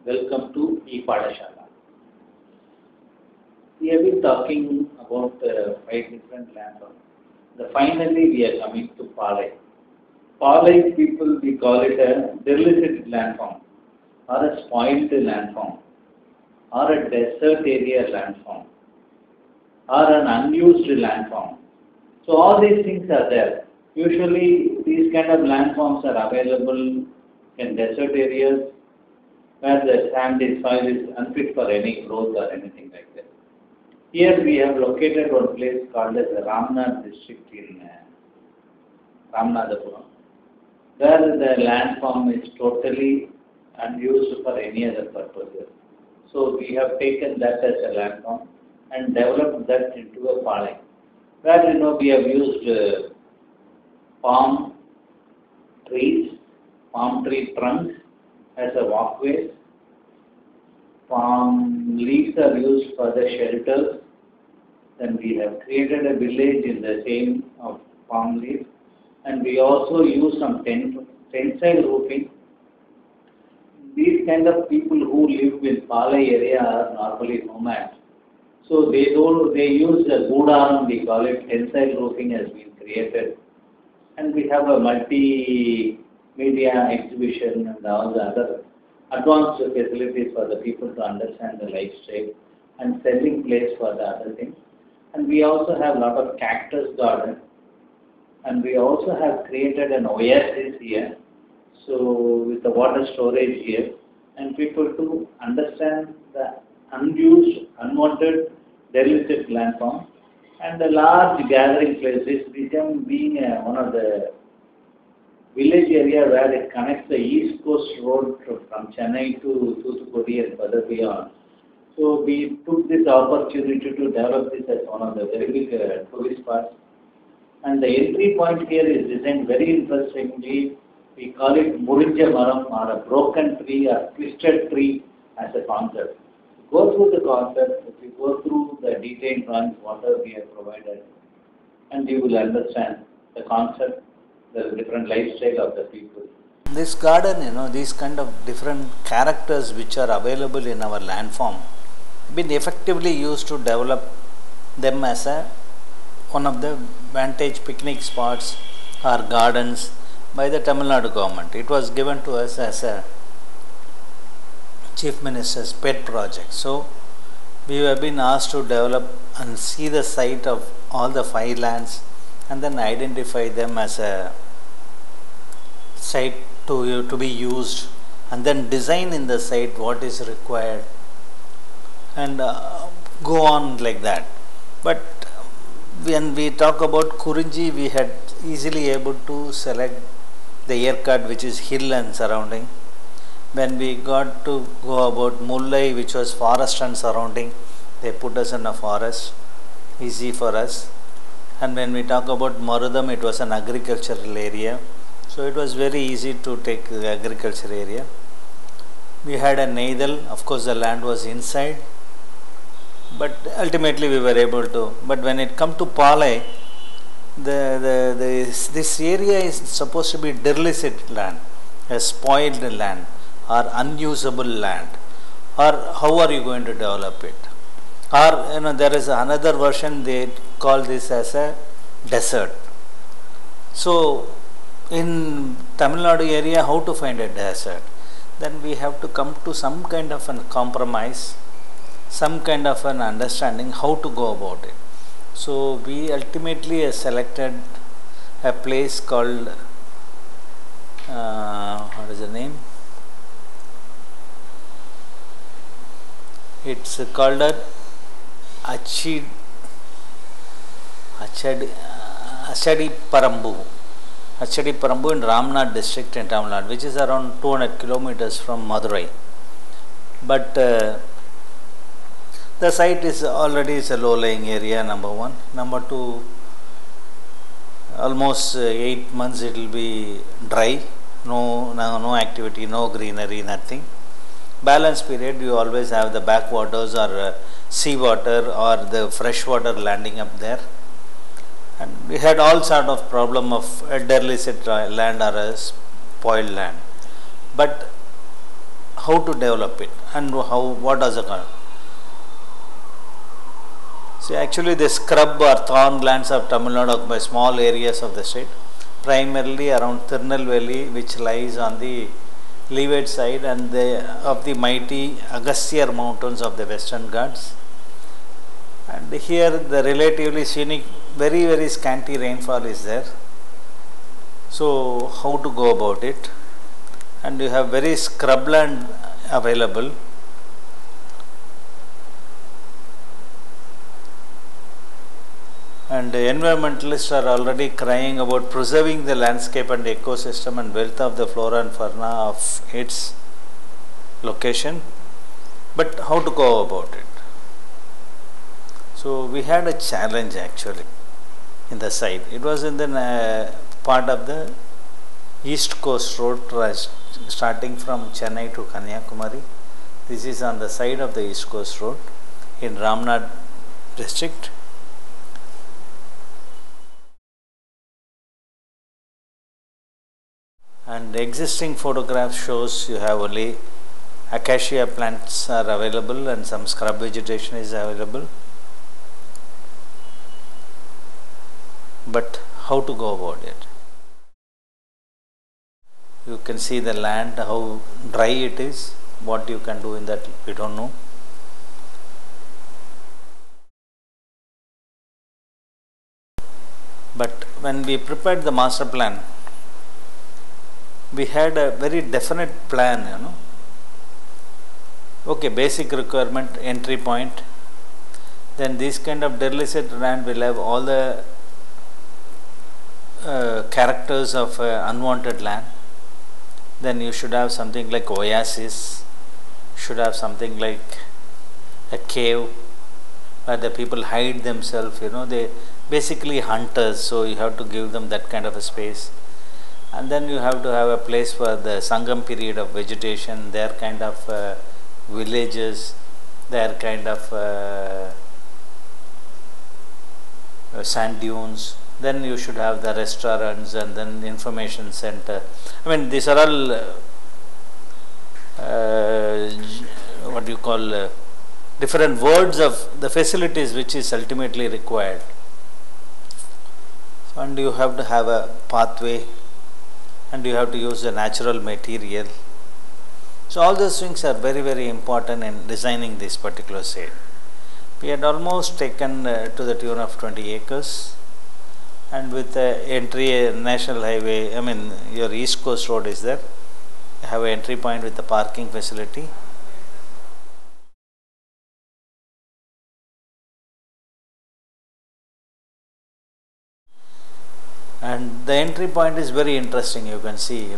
Welcome to E-Padashala. We have been talking about 5 different landforms. Finally, we are coming to Paalai. Paalai people, we call it a derelict landform, or a spoiled landform, or a desert area landform, or an unused landform. So all these things are there. Usually, these kind of landforms are available in desert areas where the soil is unfit for any growth or anything like that. Here we have located one place called as the Ramnath district in Ramanathapuram, where the landform is totally unused for any other purposes. So we have taken that as a landform and developed that into a Paalai, where we have used palm tree trunks as a walkways. Palm leaves are used for the shelters. Then we have created a village in the same of palm leaves, and we also use some tensile roofing. These kind of people who live in Paalai area are normally nomads. So they use a gudaram, we call it, tensile roofing has been created. And we have a multimedia exhibition and all the other advanced facilities for the people to understand the lifestyle and selling place for the other things. And we also have a lot of cactus garden. And we also have created an OASIS here. So with the water storage here, and people to understand the unused, unwanted, derelict landform, and the large gathering places become being one of the village area where it connects the East Coast Road from Chennai to Thoothukudi and further beyond. So we took this opportunity to develop this as one of the very big tourist spots. And the entry point here is designed very interestingly. We call it Murinja Maram, or a broken tree or twisted tree as a concept. Go through the concept, if you go through the detailed drawings, whatever we have provided, and you will understand the concept, the different lifestyle of the people. This garden, these kind of different characters which are available in our landform, been effectively used to develop them as one of the vantage picnic spots or gardens by the Tamil Nadu government. It was given to us as a Chief Minister's pet project. So we have been asked to develop and see the site of all the 5 lands and then identify them as a site to be used, and then design in the site what is required and go on like that. But when we talk about Kurinji, we had easily able to select the Yerkad, which is hill and surrounding. When we got to go about Mullai, which was forest and surrounding, they put us in a forest, easy for us. And when we talk about Marudam, it was an agricultural area. So it was very easy to take the agriculture area. We had a Neidal, of course the land was inside, but ultimately we were able to. But when it come to Paalai, this area is supposed to be derelict land, a spoiled land, or unusable land, or how are you going to develop it? Or there is another version, they call this as a desert. So in Tamil Nadu area, how to find a desert? Then we have to come to some kind of a compromise, some kind of an understanding how to go about it. So we ultimately selected a place called, what is the name? It's called Achadi Parambu in Ramnath district in Tamil Nadu, which is around 200 kilometers from Madurai. But the site is already a low-lying area, number one. Number two, almost 8 months it will be dry, no activity, no greenery, nothing. Balance period, you always have the backwaters or seawater or the fresh water landing up there. And we had all sort of problem of a derelict land or a spoiled land. But how to develop it and what does it. See, actually the scrub or thorn lands of Tamil Nadu occupy small areas of the state, primarily around Tirunelveli, which lies on the leeward side and of the mighty Agastya mountains of the Western Ghats. And here the relatively scenic, very scanty rainfall is there. So how to go about it? And you have very scrubland available. And the environmentalists are already crying about preserving the landscape and ecosystem and wealth of the flora and fauna of its location. But how to go about it? So we had a challenge actually in the site. It was in the part of the East Coast Road starting from Chennai to Kanyakumari. This is on the side of the East Coast Road in Ramnad district. And the existing photograph shows you have only acacia plants are available and some scrub vegetation is available. But how to go about it? You can see the land, how dry it is. What you can do in that, we don't know. But when we prepared the master plan, we had a very definite plan, Okay, basic requirement, entry point. Then this kind of derelict land will have all the characters of unwanted land. Then you should have something like OASIS, should have something like a cave where the people hide themselves, they basically hunters, so you have to give them that kind of a space. And then you have to have a place for the Sangam period of vegetation, their kind of villages, their kind of sand dunes. Then you should have the restaurants and then information center. I mean, these are all what you call different words of the facilities which is ultimately required. And you have to have a pathway and you have to use a natural material. So all those things are very important in designing this particular site. We had almost taken to the tune of 20 acres. And with the entry national highway, your East Coast Road is there. You have an entry point with the parking facility. And the entry point is very interesting, you can see,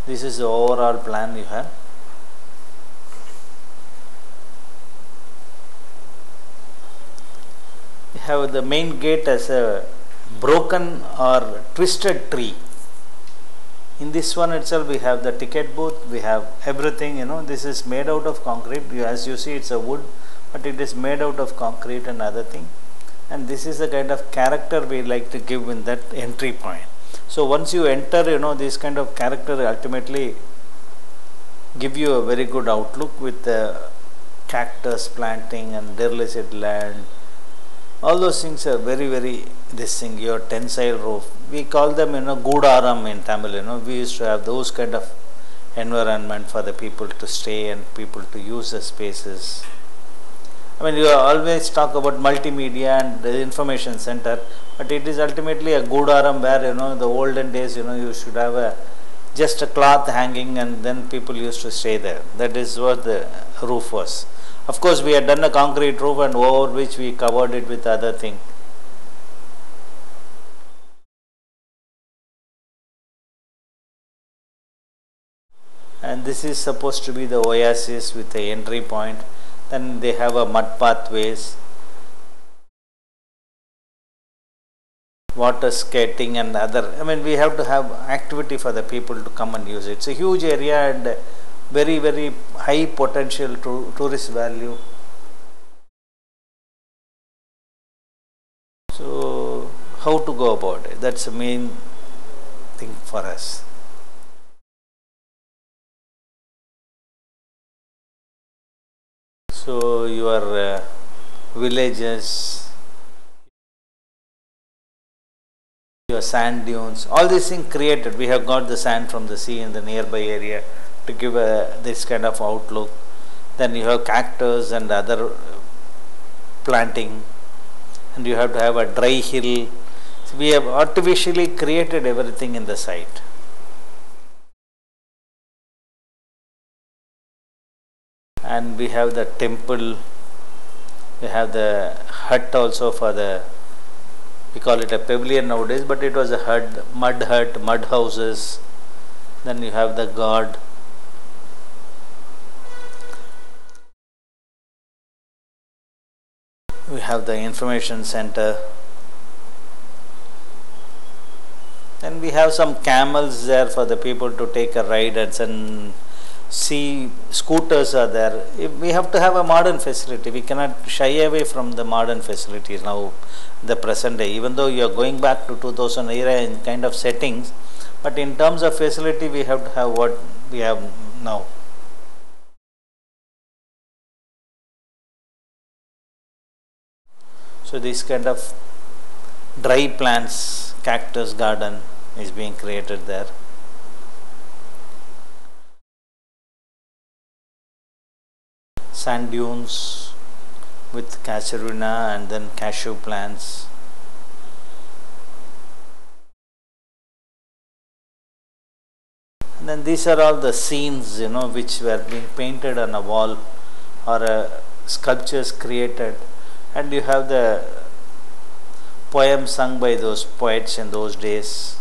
This is the overall plan you have. You have the main gate as a broken or twisted tree. In this one itself we have the ticket booth, we have everything, this is made out of concrete. As you see, it's a wood, but it is made out of concrete and other thing. And this is the kind of character we like to give in that entry point. So once you enter, this kind of character ultimately give you a very good outlook with the cactus planting and derelict land. All those things are very this thing, your tensile roof. We call them, Goodaram in Tamil, we used to have those kind of environment for the people to stay and people to use the spaces. You always talk about multimedia and the information center, but it is ultimately a Goodaram where, the olden days, you should have just a cloth hanging and then people used to stay there. That is what the roof was. Of course, we had done a concrete roof and over which we covered it with other thing. And this is supposed to be the OASIS with the entry point. Then they have a mud pathways, water skating and other. We have to have activity for the people to come and use it. It's a huge area and very high potential tourist value. So how to go about it? That's the main thing for us. So your villages, your sand dunes, all these things created. We have got the sand from the sea in the nearby area to give this kind of outlook. Then you have cactus and other planting, and you have to have a dry hill. So we have artificially created everything in the site. And we have the temple, we have the hut also for the, we call it a pavilion nowadays, but it was a hut, mud houses. Then you have the god. We have the information center. Then we have some camels there for the people to take a ride, and some scooters are there. We have to have a modern facility. We cannot shy away from the modern facilities now, the present day. Even though you are going back to 2000 era in kind of settings, but in terms of facility, we have to have what we have now. So this kind of dry plants, cactus garden is being created there. Sand dunes with casuarina and then cashew plants. And then these are all the scenes, which were being painted on a wall or sculptures created. And you have the poems sung by those poets in those days.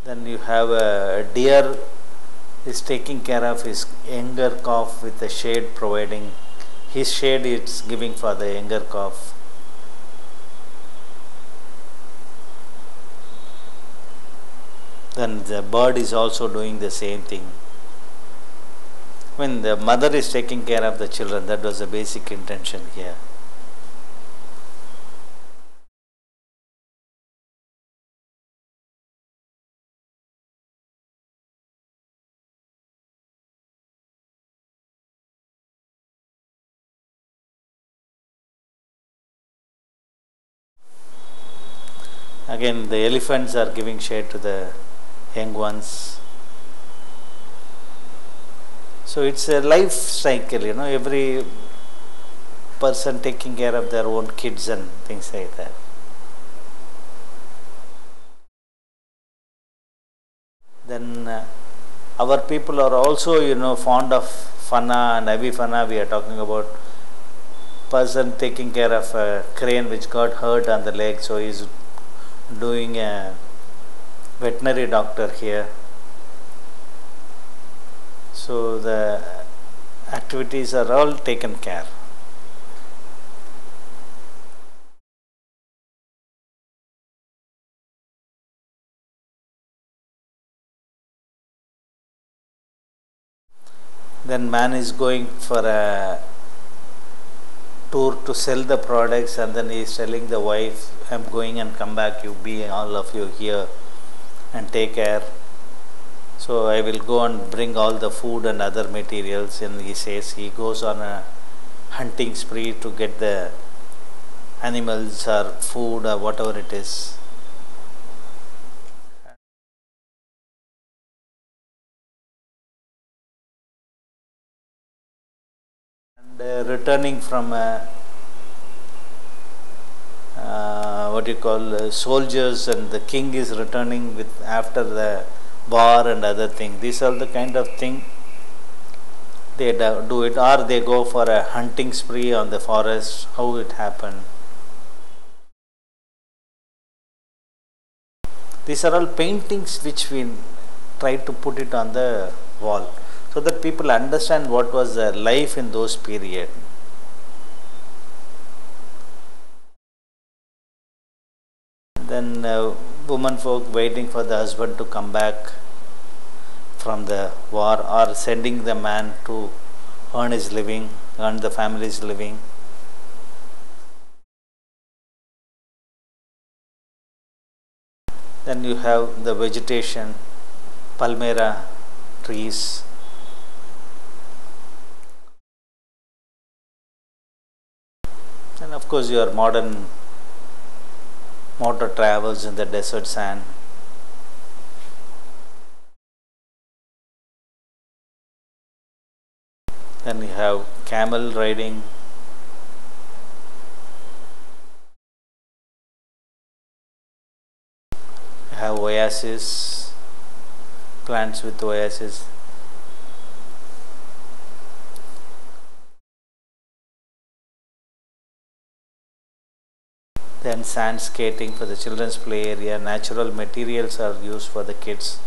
Then you have a deer is taking care of his younger calf with the shade providing. His shade it's giving for the younger calf. Then the bird is also doing the same thing. When the mother is taking care of the children, that was the basic intention here. Again, the elephants are giving shade to the young ones. So it's a life cycle, every person taking care of their own kids and things like that. Then our people are also, fond of fana and avifana. We are talking about person taking care of a crane which got hurt on the leg, so he's doing a veterinary doctor here. So the activities are all taken care. Then man is going for a tour to sell the products, and then he is telling the wife, I'm going and come back, you be all of you here and take care. So I will go and bring all the food and other materials, and he says he goes on a hunting spree to get the animals or food or whatever it is. And returning from soldiers, and the king is returning with after the war and other thing. These are the kind of thing they do it, or they go for a hunting spree on the forest. How it happened. These are all paintings which we try to put it on the wall, so that people understand what was the life in those period. Then women folk waiting for the husband to come back from the war, or sending the man to earn his living. earn the family's living. Then you have the vegetation, palmera trees. And of course your modern motor travels in the desert sand. Then you have camel riding. You have oasis, plants with oasis. Then sand skating for the children's play area. Natural materials are used for the kids.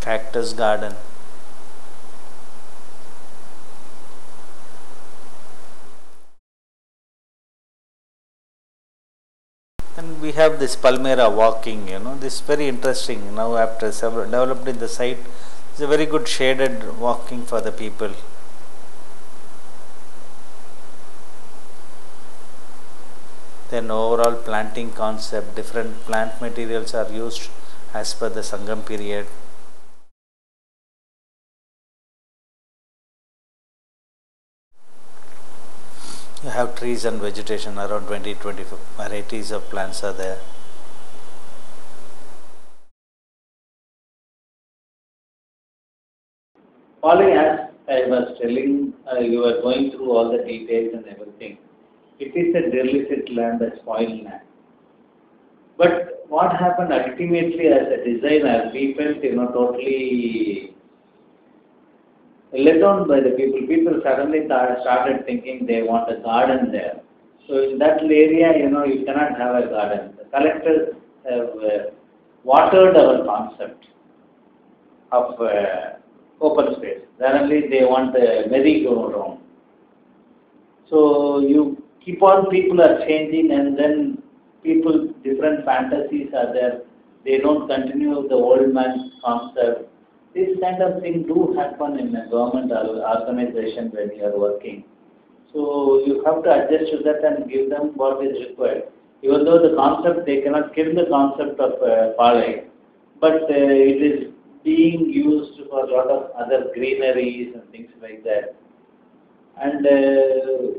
Cactus garden. And we have this palmera walking, this is very interesting. Now after several developed in the site, it's a very good shaded walking for the people. Then overall planting concept, different plant materials are used as per the Sangam period. You have trees and vegetation, around 20-25 varieties of plants are there. Paalai, as I was telling, you were going through all the details and everything. It is a delicate land, a spoiled land. But what happened ultimately as a designer, we felt, totally let down by the people. People suddenly started thinking they want a garden there. So in that area, you cannot have a garden. The collectors have watered our concept of open space. Suddenly they want a merry-go-round. So you keep on, people are changing, and then people, different fantasies are there. They don't continue the old man's concept. This kind of thing do happen in a government organization when you are working. So you have to adjust to that and give them what is required. Even though the concept, they cannot kill the concept of Paalai, but it is being used for a lot of other greeneries and things like that. And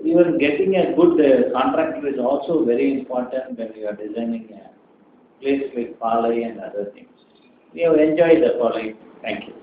even getting a good contractor is also very important when you are designing a place like Paalai and other things. We have enjoyed the Paalai. Thank you.